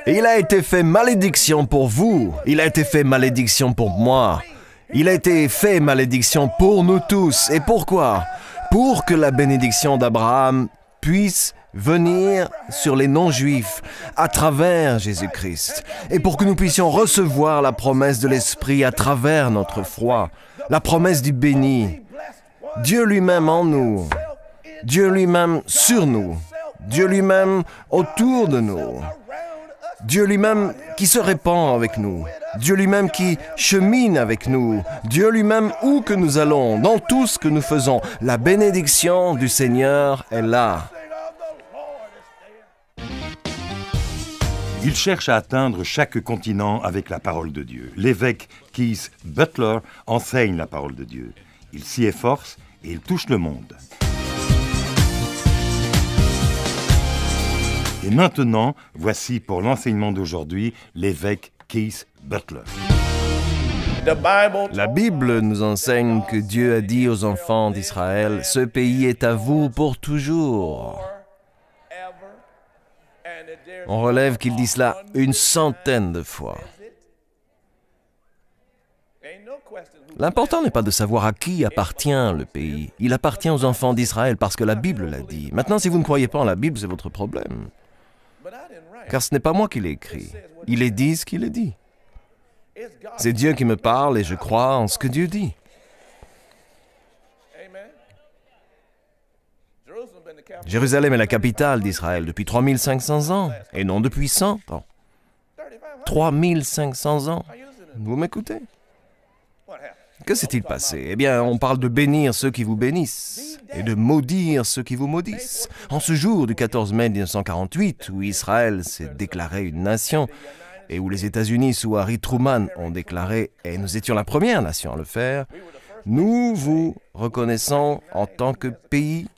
Il a été fait malédiction pour vous. Il a été fait malédiction pour moi. Il a été fait malédiction pour nous tous. Et pourquoi? Pour que la bénédiction d'Abraham puisse venir sur les non-juifs à travers Jésus-Christ. Et pour que nous puissions recevoir la promesse de l'Esprit à travers notre foi. La promesse du béni. Dieu lui-même en nous. Dieu lui-même sur nous. Dieu lui-même autour de nous. Dieu lui-même qui se répand avec nous. Dieu lui-même qui chemine avec nous. Dieu lui-même où que nous allons, dans tout ce que nous faisons. La bénédiction du Seigneur est là. Il cherche à atteindre chaque continent avec la parole de Dieu. L'évêque Keith Butler enseigne la parole de Dieu. Il s'y efforce et il touche le monde. Et maintenant, voici pour l'enseignement d'aujourd'hui l'évêque Keith Butler. La Bible nous enseigne que Dieu a dit aux enfants d'Israël, « Ce pays est à vous pour toujours. » On relève qu'il dit cela 100 de fois. L'important n'est pas de savoir à qui appartient le pays. Il appartient aux enfants d'Israël parce que la Bible l'a dit. Maintenant, si vous ne croyez pas en la Bible, c'est votre problème. Car ce n'est pas moi qui l'ai écrit. Il est dit ce qu'il est dit. C'est Dieu qui me parle et je crois en ce que Dieu dit. Jérusalem est la capitale d'Israël depuis 3500 ans et non depuis 100 ans. 3500 ans. Vous m'écoutez? Que s'est-il passé? Eh bien, on parle de bénir ceux qui vous bénissent et de maudire ceux qui vous maudissent. En ce jour du 14 mai 1948, où Israël s'est déclaré une nation et où les États-Unis sous Harry Truman ont déclaré, et nous étions la première nation à le faire, nous vous reconnaissons en tant que pays.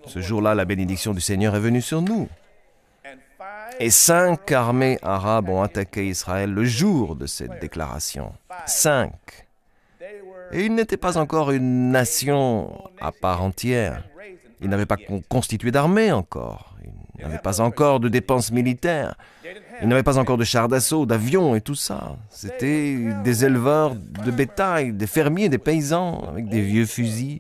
Ce jour-là, la bénédiction du Seigneur est venue sur nous. Et 5 armées arabes ont attaqué Israël le jour de cette déclaration. 5. Et ils n'étaient pas encore une nation à part entière. Ils n'avaient pas constitué d'armée encore. Ils n'avaient pas encore de dépenses militaires. Ils n'avaient pas encore de chars d'assaut, d'avions et tout ça. C'était des éleveurs de bétail, des fermiers, des paysans avec des vieux fusils.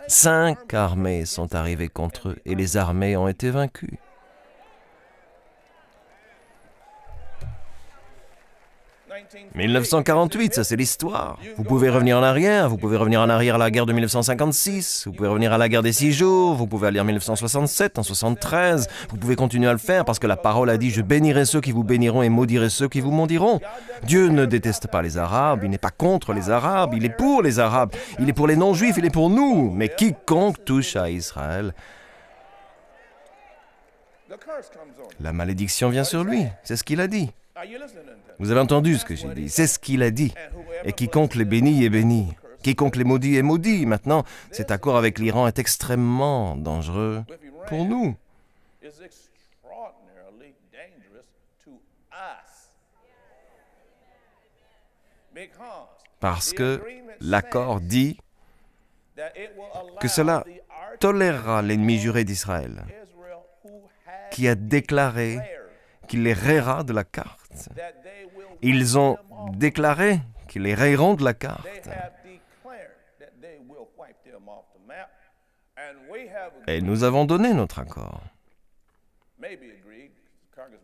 5 armées sont arrivées contre eux et les armées ont été vaincues. « 1948, ça c'est l'histoire. Vous pouvez revenir en arrière, vous pouvez revenir en arrière à la guerre de 1956, vous pouvez revenir à la guerre des 6 jours, vous pouvez aller en 1967, en 73, vous pouvez continuer à le faire parce que la parole a dit « Je bénirai ceux qui vous béniront et maudirai ceux qui vous maudiront ». Dieu ne déteste pas les Arabes, il n'est pas contre les Arabes, il est pour les Arabes, il est pour les non-juifs, il est pour nous. Mais quiconque touche à Israël, la malédiction vient sur lui, c'est ce qu'il a dit. Vous avez entendu ce que j'ai dit, c'est ce qu'il a dit. Et quiconque les bénit est béni. Quiconque les maudit est maudit. Maintenant, cet accord avec l'Iran est extrêmement dangereux pour nous. Parce que l'accord dit que cela tolérera l'ennemi juré d'Israël, qui a déclaré qu'il les rayera de la carte. Ils ont déclaré qu'ils les rayeront de la carte. Et nous avons donné notre accord.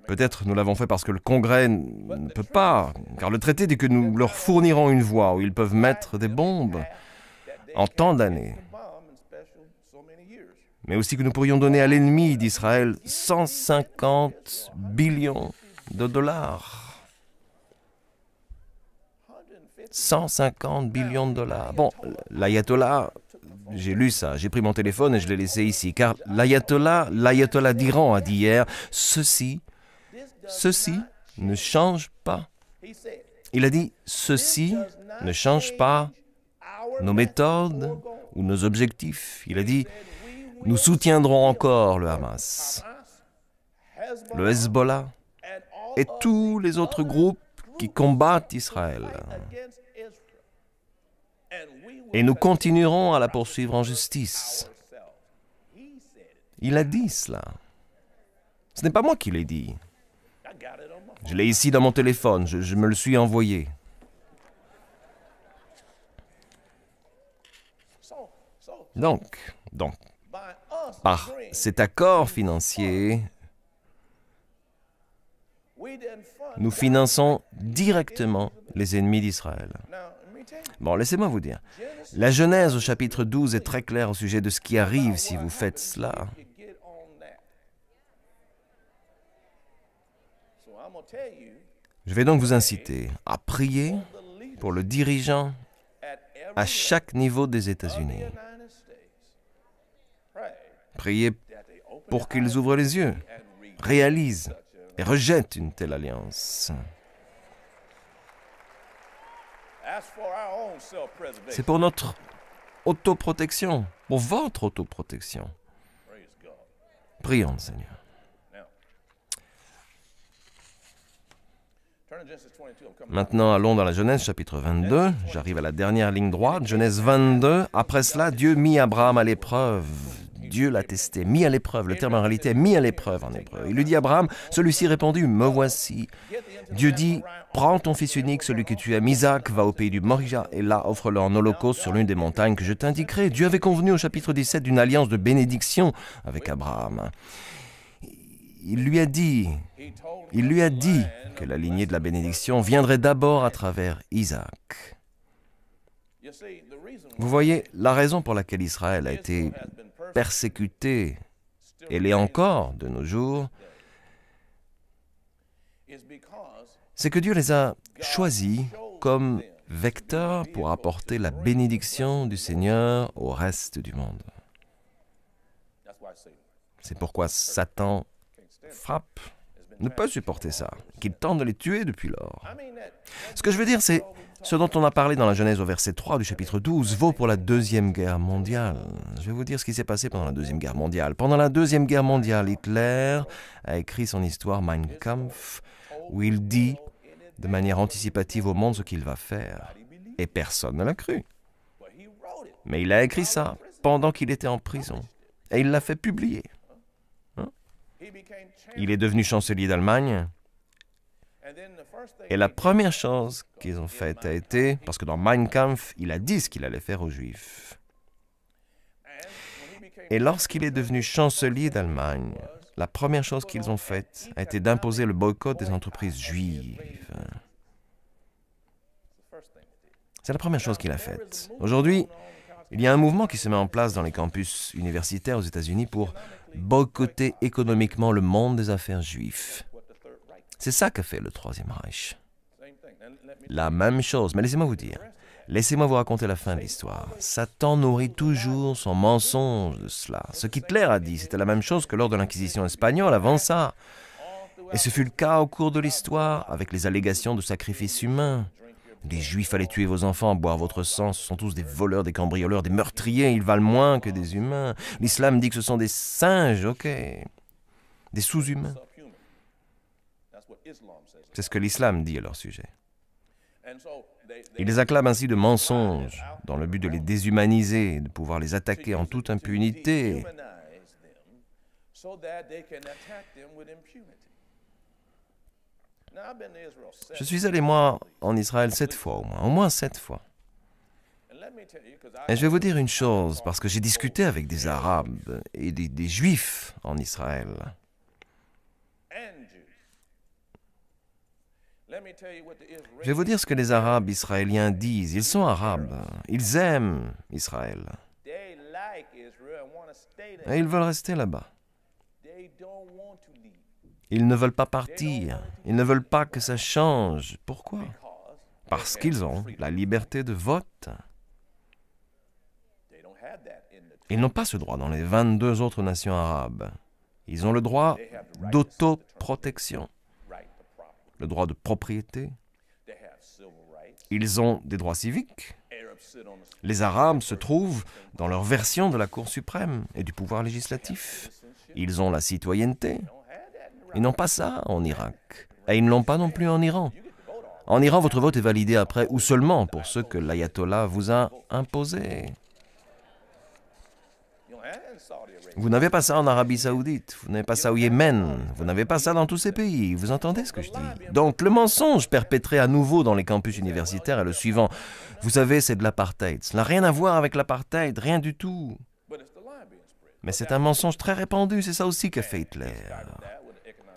Peut-être nous l'avons fait parce que le Congrès ne peut pas, car le traité dit que nous leur fournirons une voie où ils peuvent mettre des bombes en tant d'années. Mais aussi que nous pourrions donner à l'ennemi d'Israël 150 billions de dollars. 150 billions de dollars. Bon, l'ayatollah, j'ai lu ça, j'ai pris mon téléphone et je l'ai laissé ici, car l'ayatollah d'Iran a dit hier, ceci ne change pas. Il a dit, ceci ne change pas nos méthodes ou nos objectifs. Il a dit, nous soutiendrons encore le Hamas, le Hezbollah et tous les autres groupes qui combattent Israël. Et nous continuerons à la poursuivre en justice. Il a dit cela. Ce n'est pas moi qui l'ai dit. Je l'ai ici dans mon téléphone, je me le suis envoyé. Donc, par cet accord financier, nous finançons directement les ennemis d'Israël. Bon, laissez-moi vous dire. La Genèse au chapitre 12 est très claire au sujet de ce qui arrive si vous faites cela. Je vais donc vous inciter à prier pour le dirigeant à chaque niveau des États-Unis. Priez pour qu'ils ouvrent les yeux, réalisent et rejettent une telle alliance. C'est pour notre autoprotection, pour votre autoprotection. Prions, Seigneur. Maintenant, allons dans la Genèse, chapitre 22. J'arrive à la dernière ligne droite. Genèse 22. Après cela, Dieu mit Abraham à l'épreuve. Dieu l'a testé, mis à l'épreuve. Le terme en réalité est mis à l'épreuve en hébreu. Il lui dit à Abraham, celui-ci répondit, me voici. Dieu dit, prends ton fils unique, celui que tu aimes, Isaac, va au pays du Moria, et là, offre-le en holocauste sur l'une des montagnes que je t'indiquerai. Dieu avait convenu au chapitre 17 d'une alliance de bénédiction avec Abraham. Il lui a dit que la lignée de la bénédiction viendrait d'abord à travers Isaac. Vous voyez, la raison pour laquelle Israël a été persécuté, et l'est encore de nos jours, c'est que Dieu les a choisis comme vecteurs pour apporter la bénédiction du Seigneur au reste du monde. C'est pourquoi Satan frappe, ne peut supporter ça, qu'il tente de les tuer depuis lors. Ce que je veux dire, c'est ce dont on a parlé dans la Genèse au verset 3 du chapitre 12 vaut pour la Deuxième Guerre mondiale. Je vais vous dire ce qui s'est passé pendant la Deuxième Guerre mondiale. Pendant la Deuxième Guerre mondiale, Hitler a écrit son histoire Mein Kampf, où il dit de manière anticipative au monde ce qu'il va faire. Et personne ne l'a cru. Mais il a écrit ça pendant qu'il était en prison. Et il l'a fait publier. Il est devenu chancelier d'Allemagne. Et la première chose qu'ils ont faite a été, parce que dans Mein Kampf, il a dit ce qu'il allait faire aux Juifs. Et lorsqu'il est devenu chancelier d'Allemagne, la première chose qu'ils ont faite a été d'imposer le boycott des entreprises juives. C'est la première chose qu'il a faite. Aujourd'hui, il y a un mouvement qui se met en place dans les campus universitaires aux États-Unis pour boycotter économiquement le monde des affaires juifs. C'est ça qu'a fait le Troisième Reich. La même chose, mais laissez-moi vous dire, laissez-moi vous raconter la fin de l'histoire. Satan nourrit toujours son mensonge de cela. Ce qu'Hitler a dit, c'était la même chose que lors de l'Inquisition espagnole avant ça. Et ce fut le cas au cours de l'histoire, avec les allégations de sacrifices humains. Les Juifs allaient tuer vos enfants, boire votre sang, ce sont tous des voleurs, des cambrioleurs, des meurtriers, ils valent moins que des humains. L'islam dit que ce sont des singes, ok, des sous-humains. C'est ce que l'islam dit à leur sujet. Il les acclame ainsi de mensonges, dans le but de les déshumaniser, de pouvoir les attaquer en toute impunité. Je suis allé, moi, en Israël 7 fois au moins 7 fois. Et je vais vous dire une chose, parce que j'ai discuté avec des Arabes et des Juifs en Israël. Je vais vous dire ce que les Arabes israéliens disent. Ils sont Arabes, ils aiment Israël. Et ils veulent rester là-bas. Ils ne veulent pas partir. Ils ne veulent pas que ça change. Pourquoi? Parce qu'ils ont la liberté de vote. Ils n'ont pas ce droit dans les 22 autres nations arabes. Ils ont le droit d'autoprotection, le droit de propriété. Ils ont des droits civiques. Les Arabes se trouvent dans leur version de la Cour suprême et du pouvoir législatif. Ils ont la citoyenneté. Ils n'ont pas ça en Irak. Et ils ne l'ont pas non plus en Iran. En Iran, votre vote est validé après ou seulement pour ceux que l'ayatollah vous a imposés. Vous n'avez pas ça en Arabie Saoudite, vous n'avez pas ça au Yémen, vous n'avez pas ça dans tous ces pays. Vous entendez ce que je dis? Donc le mensonge perpétré à nouveau dans les campus universitaires est le suivant. Vous savez, c'est de l'apartheid. Ça n'a rien à voir avec l'apartheid, rien du tout. Mais c'est un mensonge très répandu, c'est ça aussi qu'a fait Hitler.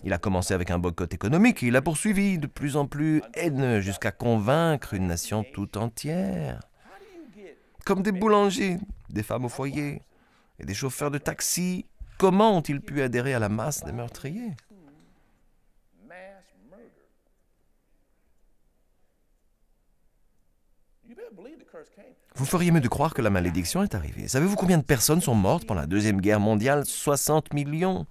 Il a commencé avec un boycott économique et il a poursuivi de plus en plus haineux jusqu'à convaincre une nation tout entière. Comme des boulangers, des femmes au foyer et des chauffeurs de taxi, comment ont-ils pu adhérer à la masse des meurtriers? Vous feriez mieux de croire que la malédiction est arrivée. Savez-vous combien de personnes sont mortes pendant la Deuxième Guerre mondiale? 60 millions.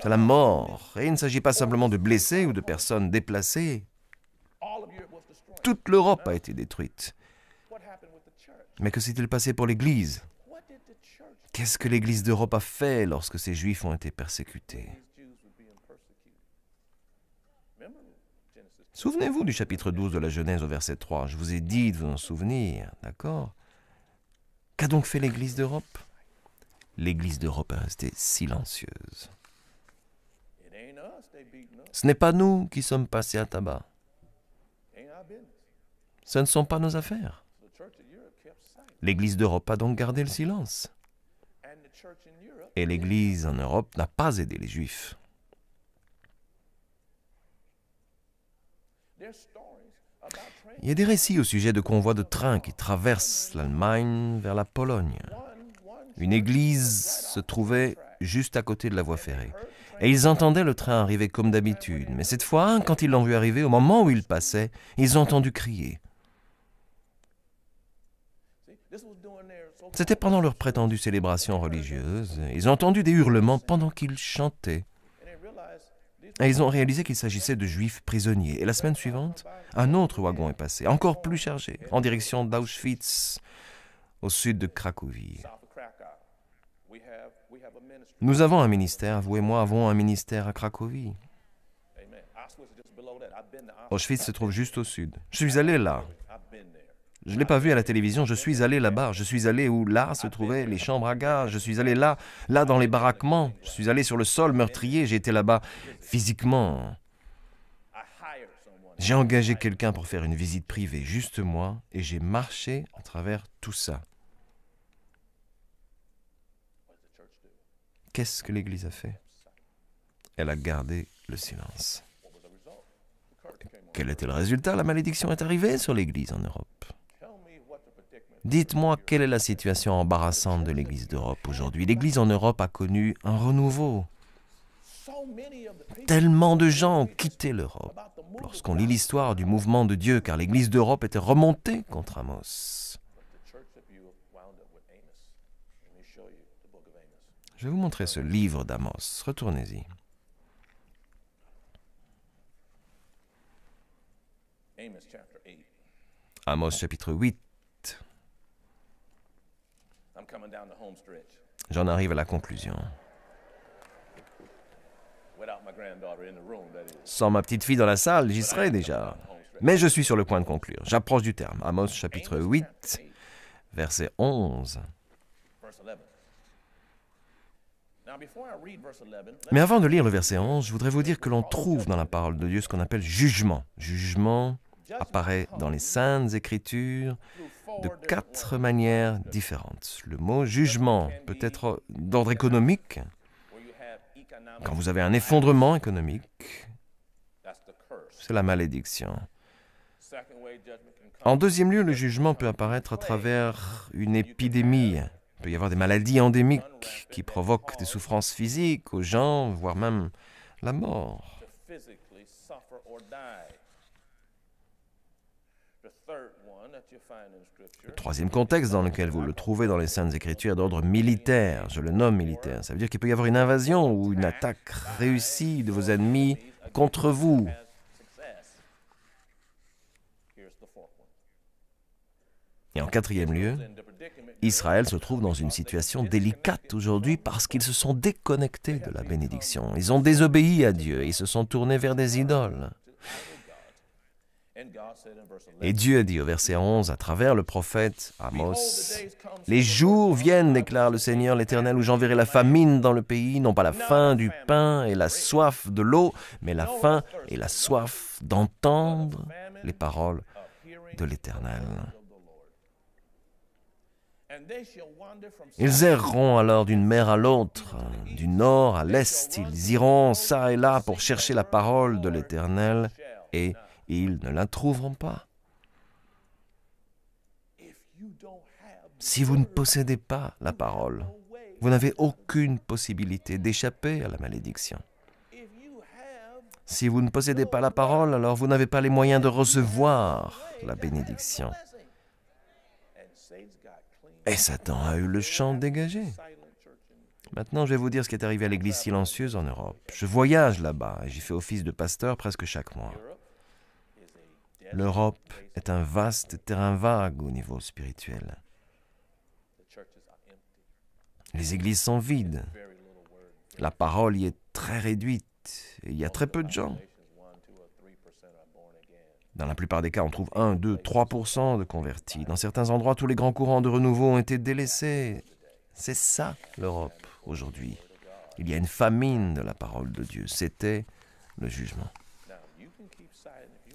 C'est la mort. Et il ne s'agit pas simplement de blessés ou de personnes déplacées. Toute l'Europe a été détruite. Mais que s'est-il passé pour l'Église? Qu'est-ce que l'Église d'Europe a fait lorsque ces Juifs ont été persécutés? Souvenez-vous du chapitre 12 de la Genèse au verset 3. Je vous ai dit de vous en souvenir, d'accord? Qu'a donc fait l'Église d'Europe? L'Église d'Europe est restée silencieuse. Ce n'est pas nous qui sommes passés à tabac. Ce ne sont pas nos affaires. L'Église d'Europe a donc gardé le silence. Et l'Église en Europe n'a pas aidé les Juifs. Il y a des récits au sujet de convois de trains qui traversent l'Allemagne vers la Pologne. Une église se trouvait juste à côté de la voie ferrée. Et ils entendaient le train arriver comme d'habitude. Mais cette fois, quand ils l'ont vu arriver, au moment où il passait, ils ont entendu crier. C'était pendant leur prétendue célébration religieuse. Ils ont entendu des hurlements pendant qu'ils chantaient. Et ils ont réalisé qu'il s'agissait de Juifs prisonniers. Et la semaine suivante, un autre wagon est passé, encore plus chargé, en direction d'Auschwitz, au sud de Cracovie. Nous avons un ministère, vous et moi avons un ministère à Cracovie. Auschwitz se trouve juste au sud. Je suis allé là. Je ne l'ai pas vu à la télévision, je suis allé là-bas. Je suis allé où là se trouvaient les chambres à gaz. Je suis allé là dans les baraquements. Je suis allé sur le sol meurtrier, j'ai été là-bas physiquement. J'ai engagé quelqu'un pour faire une visite privée, juste moi, et j'ai marché à travers tout ça. Qu'est-ce que l'Église a fait? Elle a gardé le silence. Quel était le résultat? La malédiction est arrivée sur l'Église en Europe. Dites-moi, quelle est la situation embarrassante de l'Église d'Europe aujourd'hui? L'Église en Europe a connu un renouveau. Tellement de gens ont quitté l'Europe lorsqu'on lit l'histoire du mouvement de Dieu, car l'Église d'Europe était remontée contre Amos. Je vais vous montrer ce livre d'Amos. Retournez-y. Amos chapitre 8. J'en arrive à la conclusion. Sans ma petite fille dans la salle, j'y serais déjà. Mais je suis sur le point de conclure. J'approche du terme. Amos chapitre 8, verset 11. Mais avant de lire le verset 11, je voudrais vous dire que l'on trouve dans la parole de Dieu ce qu'on appelle jugement. Jugement apparaît dans les Saintes Écritures de 4 manières différentes. Le mot jugement peut être d'ordre économique. Quand vous avez un effondrement économique, c'est la malédiction. En deuxième lieu, le jugement peut apparaître à travers une épidémie. Il peut y avoir des maladies endémiques qui provoquent des souffrances physiques aux gens, voire même la mort. Le troisième contexte dans lequel vous le trouvez dans les Saintes Écritures est d'ordre militaire. Je le nomme militaire. Ça veut dire qu'il peut y avoir une invasion ou une attaque réussie de vos ennemis contre vous. Et en quatrième lieu, Israël se trouve dans une situation délicate aujourd'hui parce qu'ils se sont déconnectés de la bénédiction. Ils ont désobéi à Dieu et ils se sont tournés vers des idoles. Et Dieu a dit au verset 11, à travers le prophète Amos, « Les jours viennent, déclare le Seigneur l'Éternel, où j'enverrai la famine dans le pays, non pas la faim du pain et la soif de l'eau, mais la faim et la soif d'entendre les paroles de l'Éternel. » Ils erreront alors d'une mer à l'autre, du nord à l'est. Ils iront çà et là pour chercher la parole de l'Éternel et ils ne la trouveront pas. Si vous ne possédez pas la parole, vous n'avez aucune possibilité d'échapper à la malédiction. Si vous ne possédez pas la parole, alors vous n'avez pas les moyens de recevoir la bénédiction. Et Satan a eu le champ dégagé. Maintenant, je vais vous dire ce qui est arrivé à l'Église silencieuse en Europe. Je voyage là-bas et j'y fais office de pasteur presque chaque mois. L'Europe est un vaste terrain vague au niveau spirituel. Les églises sont vides. La parole y est très réduite et il y a très peu de gens. Dans la plupart des cas, on trouve 1, 2, 3% de convertis. Dans certains endroits, tous les grands courants de renouveau ont été délaissés. C'est ça, l'Europe, aujourd'hui. Il y a une famine de la parole de Dieu. C'était le jugement.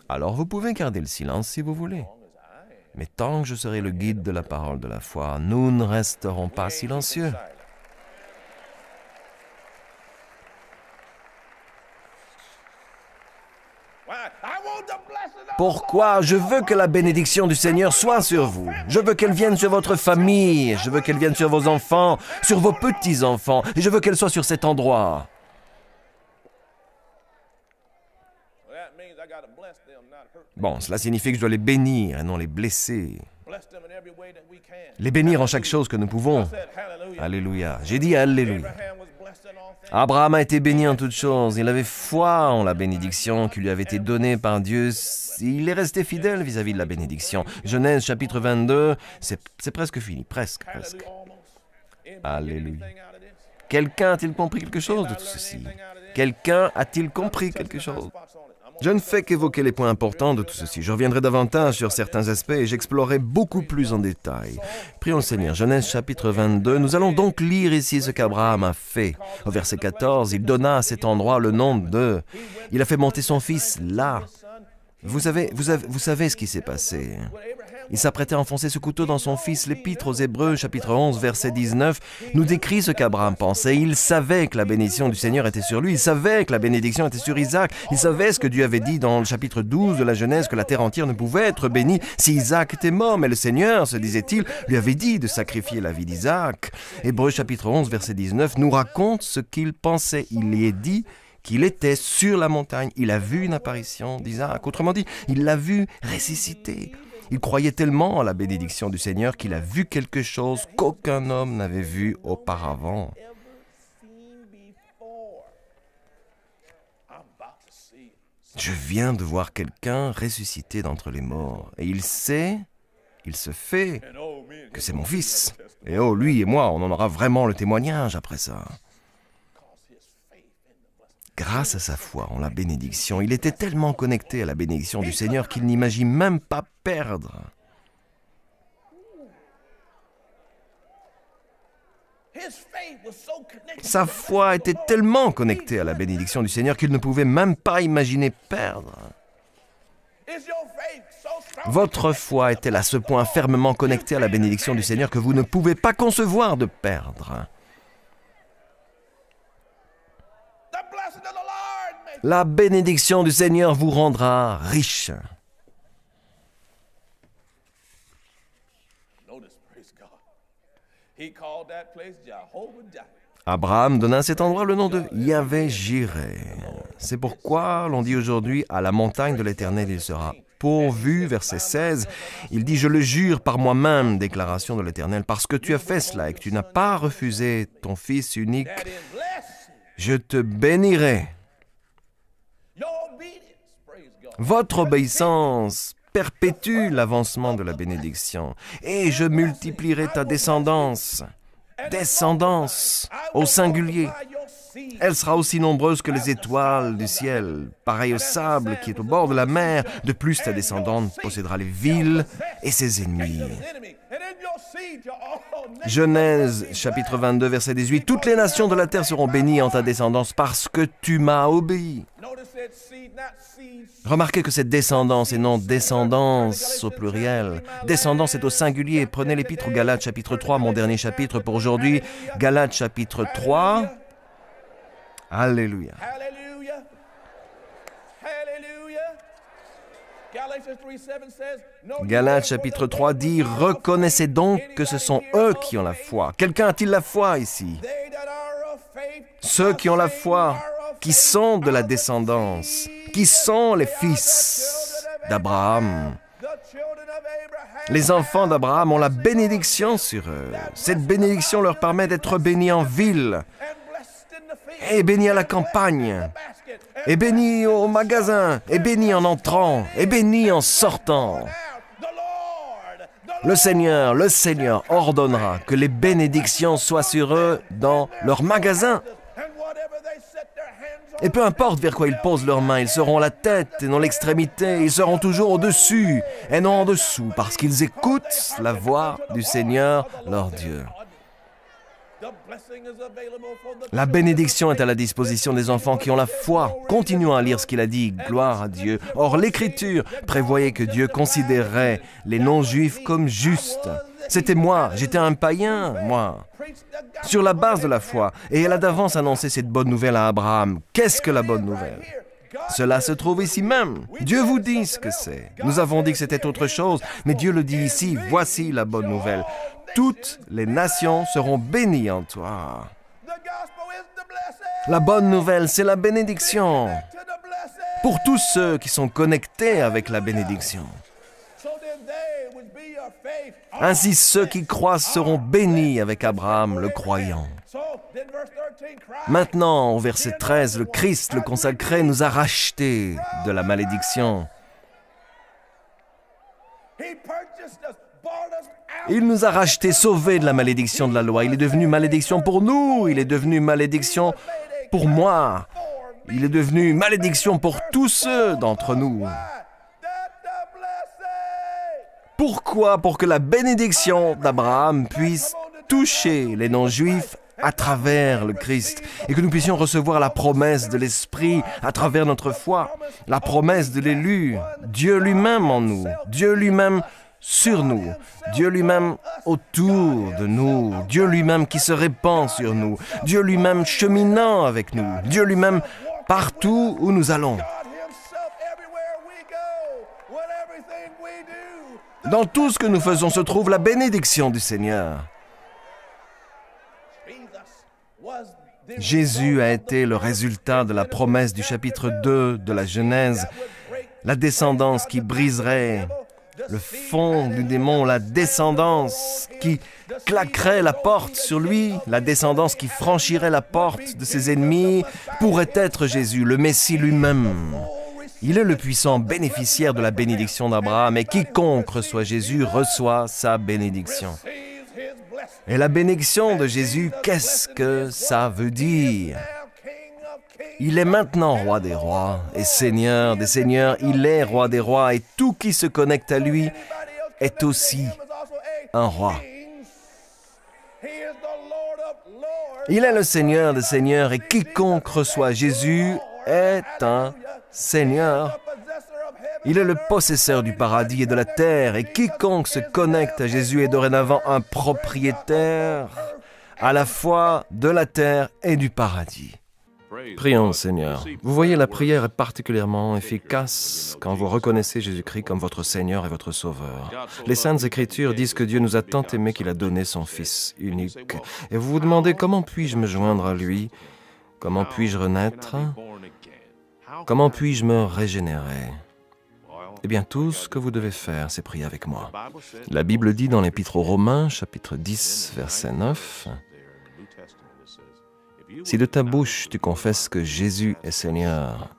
Alors, vous pouvez garder le silence si vous voulez. Mais tant que je serai le guide de la parole de la foi, nous ne resterons pas silencieux. Pourquoi? Je veux que la bénédiction du Seigneur soit sur vous. Je veux qu'elle vienne sur votre famille. Je veux qu'elle vienne sur vos enfants, sur vos petits-enfants. Et je veux qu'elle soit sur cet endroit. Bon, cela signifie que je dois les bénir et non les blesser. Les bénir en chaque chose que nous pouvons. Alléluia. J'ai dit Alléluia. Abraham a été béni en toutes choses. Il avait foi en la bénédiction qui lui avait été donnée par Dieu. Il est resté fidèle vis-à-vis de la bénédiction. Genèse chapitre 22, c'est presque fini. Presque. Alléluia. Quelqu'un a-t-il compris quelque chose de tout ceci? Quelqu'un a-t-il compris quelque chose? Je ne fais qu'évoquer les points importants de tout ceci. Je reviendrai davantage sur certains aspects et j'explorerai beaucoup plus en détail. Prions le Seigneur. Genèse chapitre 22. Nous allons donc lire ici ce qu'Abraham a fait. Au verset 14, il donna à cet endroit le nom de... Il a fait monter son fils là. Vous savez ce qui s'est passé. Il s'apprêtait à enfoncer ce couteau dans son fils. L'Épître aux Hébreux, chapitre 11, verset 19, nous décrit ce qu'Abraham pensait. Il savait que la bénédiction du Seigneur était sur lui. Il savait que la bénédiction était sur Isaac. Il savait ce que Dieu avait dit dans le chapitre 12 de la Genèse, que la terre entière ne pouvait être bénie si Isaac était mort. Mais le Seigneur, se disait-il, lui avait dit de sacrifier la vie d'Isaac. Hébreux, chapitre 11, verset 19, nous raconte ce qu'il pensait. Il y est dit qu'il était sur la montagne. Il a vu une apparition d'Isaac. Autrement dit, il l'a vu ressusciter. Il croyait tellement à la bénédiction du Seigneur qu'il a vu quelque chose qu'aucun homme n'avait vu auparavant. Je viens de voir quelqu'un ressusciter d'entre les morts. Et il se fait que c'est mon fils. Et oh, lui et moi, on en aura vraiment le témoignage après ça. Grâce à sa foi en la bénédiction, il était tellement connecté à la bénédiction du Seigneur qu'il n'imagine même pas perdre. Sa foi était tellement connectée à la bénédiction du Seigneur qu'il ne pouvait même pas imaginer perdre. Votre foi est-elle à ce point fermement connectée à la bénédiction du Seigneur que vous ne pouvez pas concevoir de perdre? La bénédiction du Seigneur vous rendra riche. Abraham donna à cet endroit le nom de Yahvé-Jiré. C'est pourquoi l'on dit aujourd'hui, à la montagne de l'Éternel il sera pourvu, verset 16. Il dit, je le jure par moi-même, déclaration de l'Éternel, parce que tu as fait cela et que tu n'as pas refusé ton fils unique, je te bénirai. Votre obéissance perpétue l'avancement de la bénédiction. Et je multiplierai ta descendance. Descendance au singulier. Elle sera aussi nombreuse que les étoiles du ciel, pareille au sable qui est au bord de la mer. De plus, ta descendante possédera les villes et ses ennemis. Genèse, chapitre 22, verset 18. Toutes les nations de la terre seront bénies en ta descendance parce que tu m'as obéi. Remarquez que c'est descendance et non descendance au pluriel. Descendance est au singulier. Prenez l'épître aux Galates, chapitre 3, mon dernier chapitre pour aujourd'hui. Galates, chapitre 3. Alléluia. Galates chapitre 3 dit « Reconnaissez donc que ce sont eux qui ont la foi. » Quelqu'un a-t-il la foi ici? Ceux qui ont la foi, qui sont de la descendance, qui sont les fils d'Abraham. Les enfants d'Abraham ont la bénédiction sur eux. Cette bénédiction leur permet d'être bénis en ville, et bénis à la campagne, et bénis au magasin, et bénis en entrant, et bénis en sortant. Le Seigneur ordonnera que les bénédictions soient sur eux dans leur magasin. Et peu importe vers quoi ils posent leurs mains, ils seront la tête et non l'extrémité, ils seront toujours au-dessus et non en dessous, parce qu'ils écoutent la voix du Seigneur, leur Dieu. La bénédiction est à la disposition des enfants qui ont la foi. Continuons à lire ce qu'il a dit, gloire à Dieu. Or, l'Écriture prévoyait que Dieu considérerait les non-juifs comme justes. C'était moi, j'étais un païen, moi. Sur la base de la foi, et elle a d'avance annoncé cette bonne nouvelle à Abraham. Qu'est-ce que la bonne nouvelle? Cela se trouve ici même. Dieu vous dit ce que c'est. Nous avons dit que c'était autre chose, mais Dieu le dit ici. Voici la bonne nouvelle. Toutes les nations seront bénies en toi. La bonne nouvelle, c'est la bénédiction. Pour tous ceux qui sont connectés avec la bénédiction. Ainsi, ceux qui croient seront bénis avec Abraham, le croyant. Maintenant, au verset 13, le Christ, le consacré, nous a rachetés de la malédiction. Il nous a rachetés, sauvés de la malédiction de la loi. Il est devenu malédiction pour nous. Il est devenu malédiction pour moi. Il est devenu malédiction pour tous ceux d'entre nous. Pourquoi? Pour que la bénédiction d'Abraham puisse toucher les non-juifs à travers le Christ et que nous puissions recevoir la promesse de l'Esprit à travers notre foi, la promesse de l'élu, Dieu lui-même en nous, Dieu lui-même sur nous, Dieu lui-même autour de nous, Dieu lui-même qui se répand sur nous, Dieu lui-même cheminant avec nous, Dieu lui-même partout où nous allons. Dans tout ce que nous faisons se trouve la bénédiction du Seigneur. Jésus a été le résultat de la promesse du chapitre 2 de la Genèse, la descendance qui briserait le fond du démon, la descendance qui claquerait la porte sur lui, la descendance qui franchirait la porte de ses ennemis, pourrait être Jésus, le Messie lui-même. Il est le puissant bénéficiaire de la bénédiction d'Abraham et quiconque reçoit Jésus reçoit sa bénédiction. Et la bénédiction de Jésus, qu'est-ce que ça veut dire? Il est maintenant roi des rois et seigneur des seigneurs. Il est roi des rois et tout qui se connecte à lui est aussi un roi. Il est le Seigneur des seigneurs et quiconque reçoit Jésus est un Seigneur. Il est le possesseur du paradis et de la terre et quiconque se connecte à Jésus est dorénavant un propriétaire à la fois de la terre et du paradis. Prions, Seigneur. Vous voyez, la prière est particulièrement efficace quand vous reconnaissez Jésus-Christ comme votre Seigneur et votre Sauveur. Les Saintes Écritures disent que Dieu nous a tant aimés qu'il a donné son Fils unique. Et vous vous demandez, comment puis-je me joindre à lui? Comment puis-je renaître? Comment puis-je me régénérer? Eh bien, tout ce que vous devez faire, c'est prier avec moi. La Bible dit dans l'Épître aux Romains, chapitre 10, verset 9, « Si de ta bouche tu confesses que Jésus est Seigneur,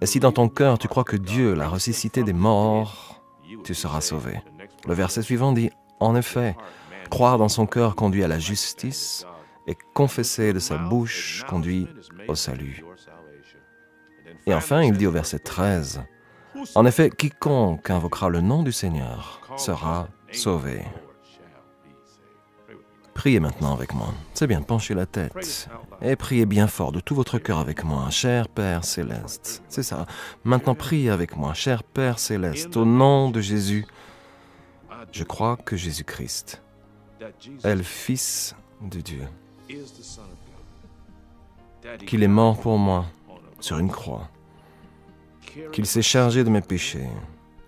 et si dans ton cœur tu crois que Dieu l'a ressuscité des morts, tu seras sauvé. » Le verset suivant dit, « En effet, croire dans son cœur conduit à la justice, et confesser de sa bouche conduit au salut. Et enfin, il dit au verset 13, « En effet, quiconque invoquera le nom du Seigneur sera sauvé. » Priez maintenant avec moi. C'est bien, penchez la tête. Et priez bien fort de tout votre cœur avec moi, cher Père Céleste. C'est ça. Maintenant, priez avec moi, cher Père Céleste, au nom de Jésus. Je crois que Jésus-Christ est le Fils de Dieu, qu'il est mort pour moi sur une croix, qu'il s'est chargé de mes péchés,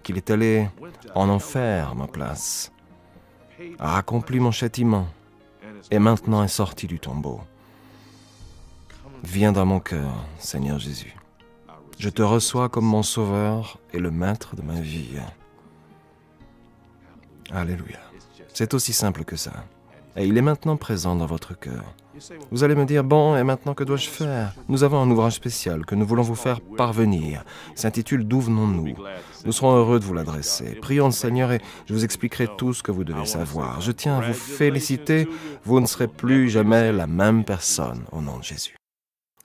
qu'il est allé en enfer à ma place, a accompli mon châtiment, et maintenant est sorti du tombeau. Viens dans mon cœur, Seigneur Jésus. Je te reçois comme mon sauveur et le maître de ma vie. Alléluia. C'est aussi simple que ça. Et il est maintenant présent dans votre cœur. Vous allez me dire, bon, et maintenant que dois-je faire? Nous avons un ouvrage spécial que nous voulons vous faire parvenir. Il s'intitule « D'où venons-nous » Nous serons heureux de vous l'adresser. Prions le Seigneur et je vous expliquerai tout ce que vous devez savoir. Je tiens à vous féliciter, vous ne serez plus jamais la même personne au nom de Jésus.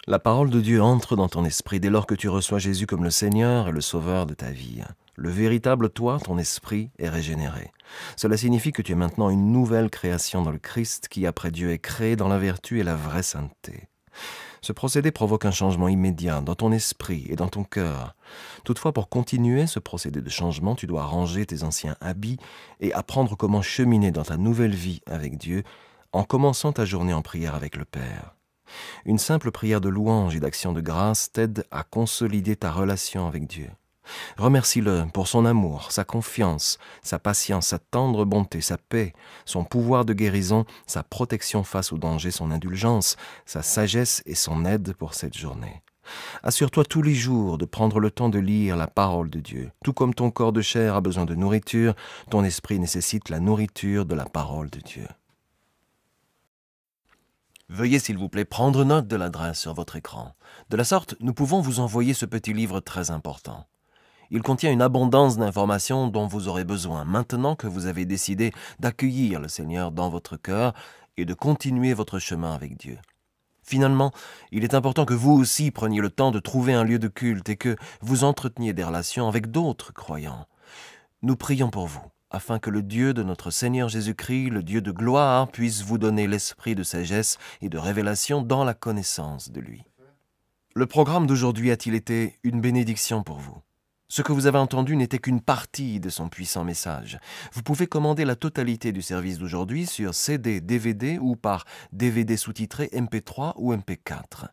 La parole de Dieu entre dans ton esprit dès lors que tu reçois Jésus comme le Seigneur et le Sauveur de ta vie. Le véritable toi, ton esprit, est régénéré. Cela signifie que tu es maintenant une nouvelle création dans le Christ qui, après Dieu, est créé dans la vertu et la vraie sainteté. Ce procédé provoque un changement immédiat dans ton esprit et dans ton cœur. Toutefois, pour continuer ce procédé de changement, tu dois ranger tes anciens habits et apprendre comment cheminer dans ta nouvelle vie avec Dieu en commençant ta journée en prière avec le Père. Une simple prière de louange et d'action de grâce t'aide à consolider ta relation avec Dieu. Remercie-le pour son amour, sa confiance, sa patience, sa tendre bonté, sa paix, son pouvoir de guérison, sa protection face aux dangers, son indulgence, sa sagesse et son aide pour cette journée. Assure-toi tous les jours de prendre le temps de lire la parole de Dieu. Tout comme ton corps de chair a besoin de nourriture, ton esprit nécessite la nourriture de la parole de Dieu. Veuillez s'il vous plaît prendre note de l'adresse sur votre écran. De la sorte, nous pouvons vous envoyer ce petit livre très important. Il contient une abondance d'informations dont vous aurez besoin maintenant que vous avez décidé d'accueillir le Seigneur dans votre cœur et de continuer votre chemin avec Dieu. Finalement, il est important que vous aussi preniez le temps de trouver un lieu de culte et que vous entreteniez des relations avec d'autres croyants. Nous prions pour vous, afin que le Dieu de notre Seigneur Jésus-Christ, le Dieu de gloire, puisse vous donner l'esprit de sagesse et de révélation dans la connaissance de lui. Le programme d'aujourd'hui a-t-il été une bénédiction pour vous? Ce que vous avez entendu n'était qu'une partie de son puissant message. Vous pouvez commander la totalité du service d'aujourd'hui sur CD, DVD ou par DVD sous-titré MP3 ou MP4.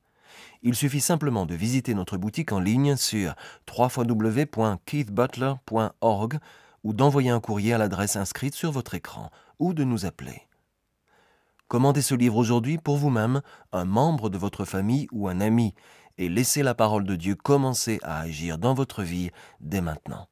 Il suffit simplement de visiter notre boutique en ligne sur www.keithbutler.org ou d'envoyer un courrier à l'adresse inscrite sur votre écran ou de nous appeler. Commandez ce livre aujourd'hui pour vous-même, un membre de votre famille ou un ami, et laissez la parole de Dieu commencer à agir dans votre vie dès maintenant.